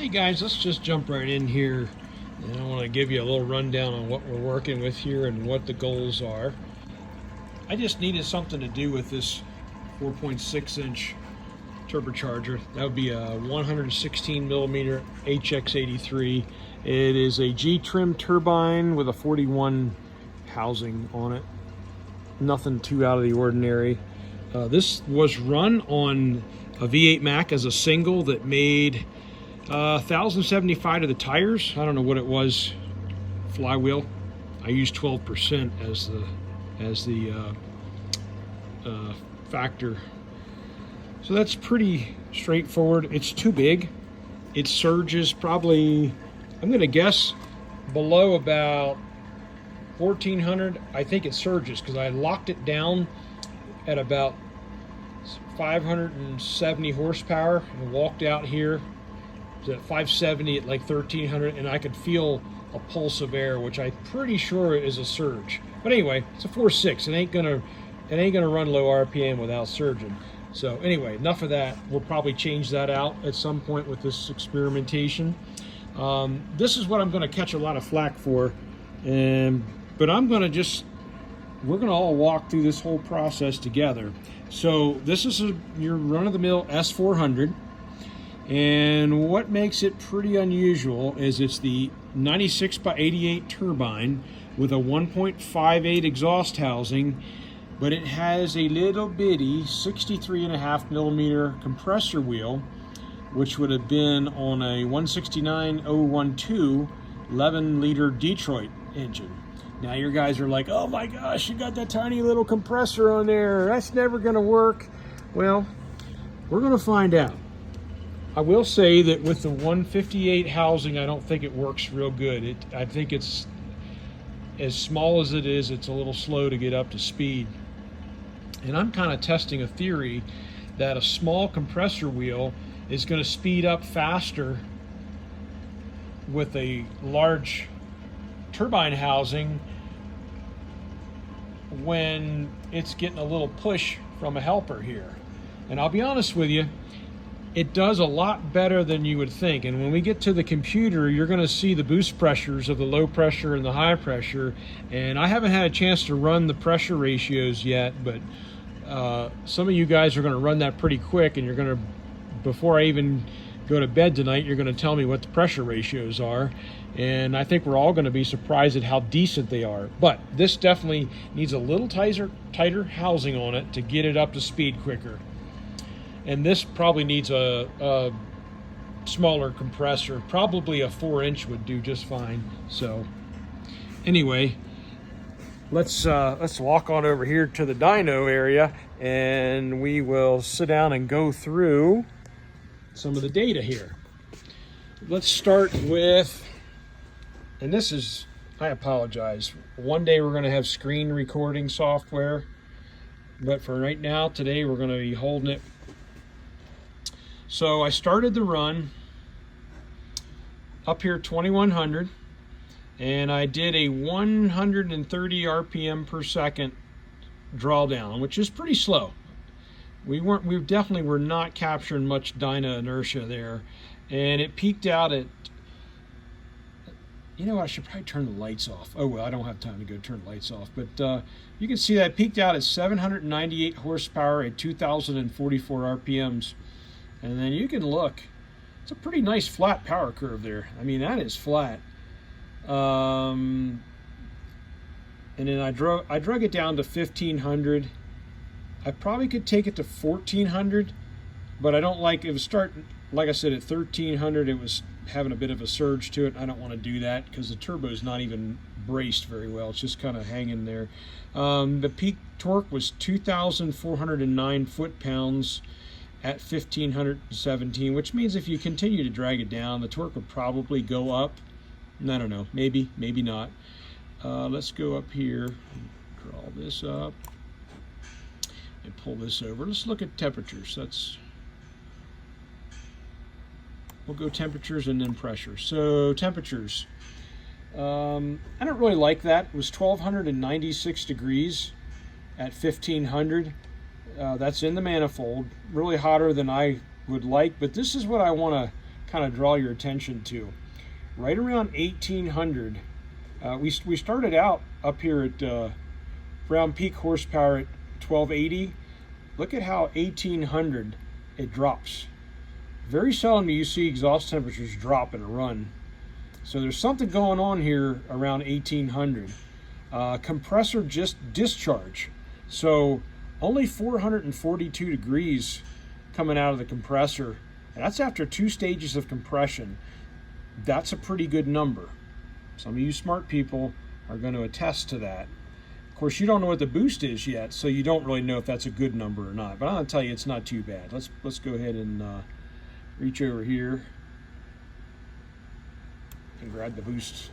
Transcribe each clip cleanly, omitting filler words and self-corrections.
Hey guys, let's just jump right in here, and I want to give you a little rundown on what we're working with here and what the goals are. I just needed something to do with this 4.6-inch turbocharger. That would be a 116 millimeter HX83. It is a G-trim turbine with a 41 housing on it. Nothing too out of the ordinary. This was run on a V8 Mac as a single that made 1,075 to the tires. I don't know what it was. Flywheel. I used 12% as the factor. So that's pretty straightforward. It's too big. It surges probably, I'm going to guess, below about 1,400. I think it surges because I locked it down at about 570 horsepower and walked out here. It was at 570 at like 1,300, and I could feel a pulse of air, which I'm pretty sure is a surge. But anyway, it's a 4.6. It ain't gonna run low RPM without surging. So anyway, enough of that. We'll probably change that out at some point with this experimentation. This is what I'm going to catch a lot of flack for, but we're going to all walk through this whole process together. So this is your run-of-the-mill S400, and what makes it pretty unusual is it's the 96 by 88 turbine with a 1.58 exhaust housing, but it has a little bitty 63.5 millimeter compressor wheel, which would have been on a 169.012 11-liter Detroit engine. Now your guys are like, oh my gosh, you got that tiny little compressor on there. That's never going to work. Well, we're going to find out. I will say that with the 158 housing, I don't think it works real good. I think it's, as small as it is, it's a little slow to get up to speed. And I'm kind of testing a theory that a small compressor wheel is going to speed up faster with a large turbine housing when it's getting a little push from a helper here. And I'll be honest with you, it does a lot better than you would think. And when we get to the computer, you're going to see the boost pressures of the low pressure and the high pressure. And I haven't had a chance to run the pressure ratios yet, but some of you guys are going to run that pretty quick, and you're going to, before I even go to bed tonight, you're going to tell me what the pressure ratios are. And I think we're all going to be surprised at how decent they are. But this definitely needs a little tighter housing on it to get it up to speed quicker. And this probably needs a smaller compressor. Probably a 4-inch would do just fine. So anyway, let's walk on over here to the dyno area, and we will sit down and go through some of the data here. Let's start with, and this is, I apologize, one day we're going to have screen recording software, but for right now, today we're going to be holding it. So I started the run up here 2100, and I did a 130 RPM per second drawdown, which is pretty slow. We definitely were not capturing much dyno inertia there, and it peaked out at, you know what, I should probably turn the lights off. Oh well, I don't have time to go turn the lights off, but you can see that peaked out at 798 horsepower at 2,044 RPMs. And then you can look, it's a pretty nice flat power curve there. I mean, that is flat. And then I drug it down to 1,500. I probably could take it to 1,400, but I don't like, it was starting, like I said, at 1,300, it was having a bit of a surge to it. I don't want to do that because the turbo is not even braced very well. It's just kind of hanging there. The peak torque was 2,409 foot-pounds at 1,517, which means if you continue to drag it down, the torque would probably go up. I don't know, maybe not. Let's go up here, draw this up, and pull this over. Let's look at temperatures. We'll go temperatures and then pressure. So temperatures, I don't really like that. It was 1,296 degrees at 1,500. That's in the manifold, really hotter than I would like, but this is what I want to kind of draw your attention to. Right around 1800, we started out up here at around peak horsepower at 1280. Look at how 1800 it drops. Very seldom do you see exhaust temperatures drop in a run. So there's something going on here around 1800. Compressor just discharge. So only 442 degrees coming out of the compressor. And that's after 2 stages of compression. That's a pretty good number. Some of you smart people are going to attest to that. Of course, you don't know what the boost is yet, so you don't really know if that's a good number or not. But I'm going to tell you it's not too bad. Let's go ahead and reach over here and grab the boost.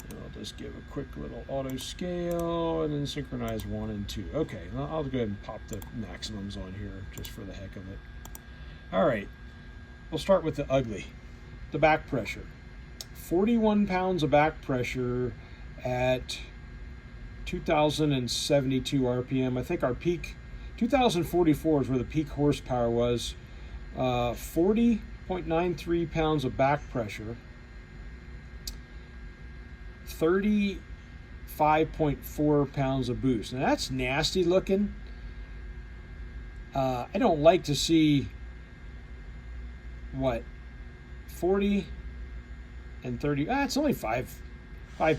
And I'll just give a quick little auto scale and then synchronize 1 and 2. Okay, I'll go ahead and pop the maximums on here just for the heck of it. All right, we'll start with the ugly, the back pressure. 41 pounds of back pressure at 2,072 RPM. I think our peak, 2,044 is where the peak horsepower was. 40.93 pounds of back pressure. 35.4 pounds of boost. Now that's nasty looking. I don't like to see, what, 40 and 30. It's only 5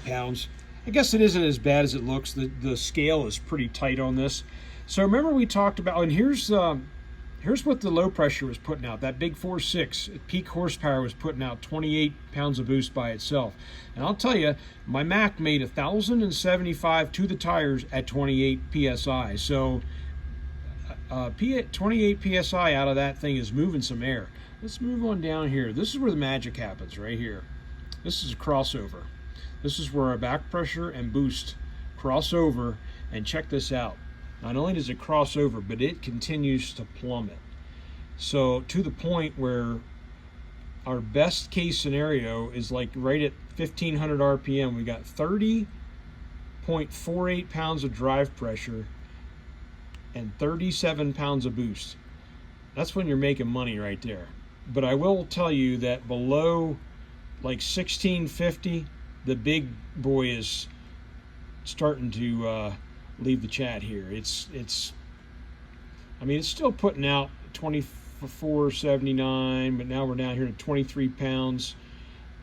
pounds. I guess it isn't as bad as it looks. The scale is pretty tight on this. So remember we talked about, and here's what the low pressure was putting out. That big 4.6 at peak horsepower was putting out 28 pounds of boost by itself. And I'll tell you, my Mac made 1,075 to the tires at 28 psi. So 28 psi out of that thing is moving some air. Let's move on down here. This is where the magic happens, right here. This is a crossover. This is where our back pressure and boost cross over, and check this out. Not only does it cross over, but it continues to plummet. So to the point where our best case scenario is like right at 1,500 RPM. We got 30.48 pounds of drive pressure and 37 pounds of boost. That's when you're making money right there. But I will tell you that below like 1650, the big boy is starting to leave the chat here. I mean, it's still putting out 24.79, but now we're down here to 23 pounds,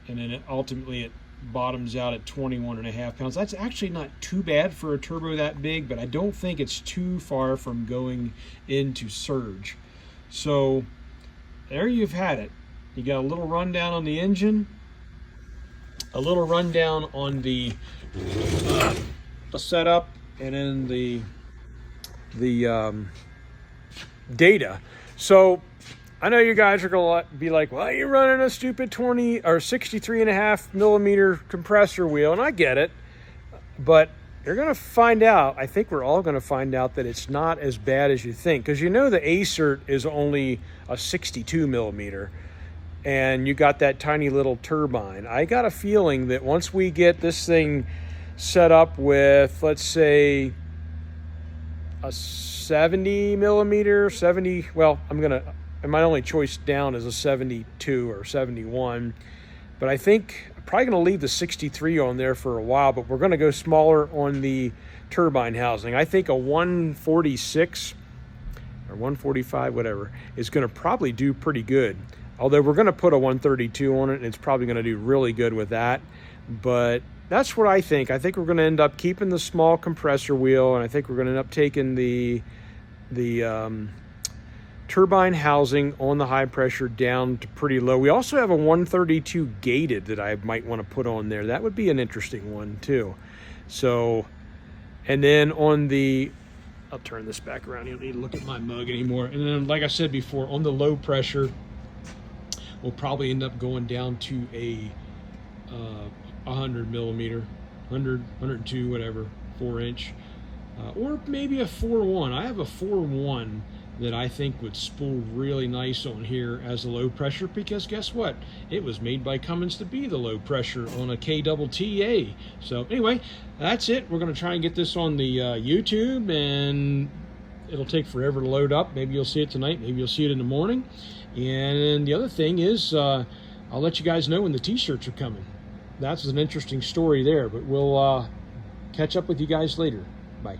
and then ultimately it bottoms out at 21.5 pounds. That's actually not too bad for a turbo that big, but I don't think it's too far from going into surge. So there you've had it. You got a little rundown on the engine, a little rundown on the setup, and then the data. So I know you guys are going to be like, well, you're running a stupid 20 or 63.5 millimeter compressor wheel, and I get it, but you're going to find out, I think we're all going to find out that it's not as bad as you think, because you know the Acert is only a 62 millimeter, and you got that tiny little turbine. I got a feeling that once we get this thing set up with, let's say, a 70 millimeter, 70, well, my only choice down is a 72 or 71, but I think I'm probably going to leave the 63 on there for a while, but we're going to go smaller on the turbine housing. I think a 146 or 145, whatever, is going to probably do pretty good. Although we're going to put a 132 on it, and it's probably going to do really good with that. But that's what I think. I think we're going to end up keeping the small compressor wheel, and I think we're going to end up taking the turbine housing on the high pressure down to pretty low. We also have a 132 gated that I might want to put on there. That would be an interesting one too. So, and then on the, I'll turn this back around. You don't need to look at my mug anymore. And then, like I said before, on the low pressure, we'll probably end up going down to a 100 millimeter, 100, 102, whatever, 4-inch, or maybe a 4.1. I have a 4.1 that I think would spool really nice on here as a low pressure, because guess what? It was made by Cummins to be the low pressure on a KTTA. So anyway, that's it. We're going to try and get this on the YouTube, and it'll take forever to load up. Maybe you'll see it tonight, maybe you'll see it in the morning. And the other thing is, I'll let you guys know when the t-shirts are coming. That's an interesting story there, but we'll catch up with you guys later. Bye.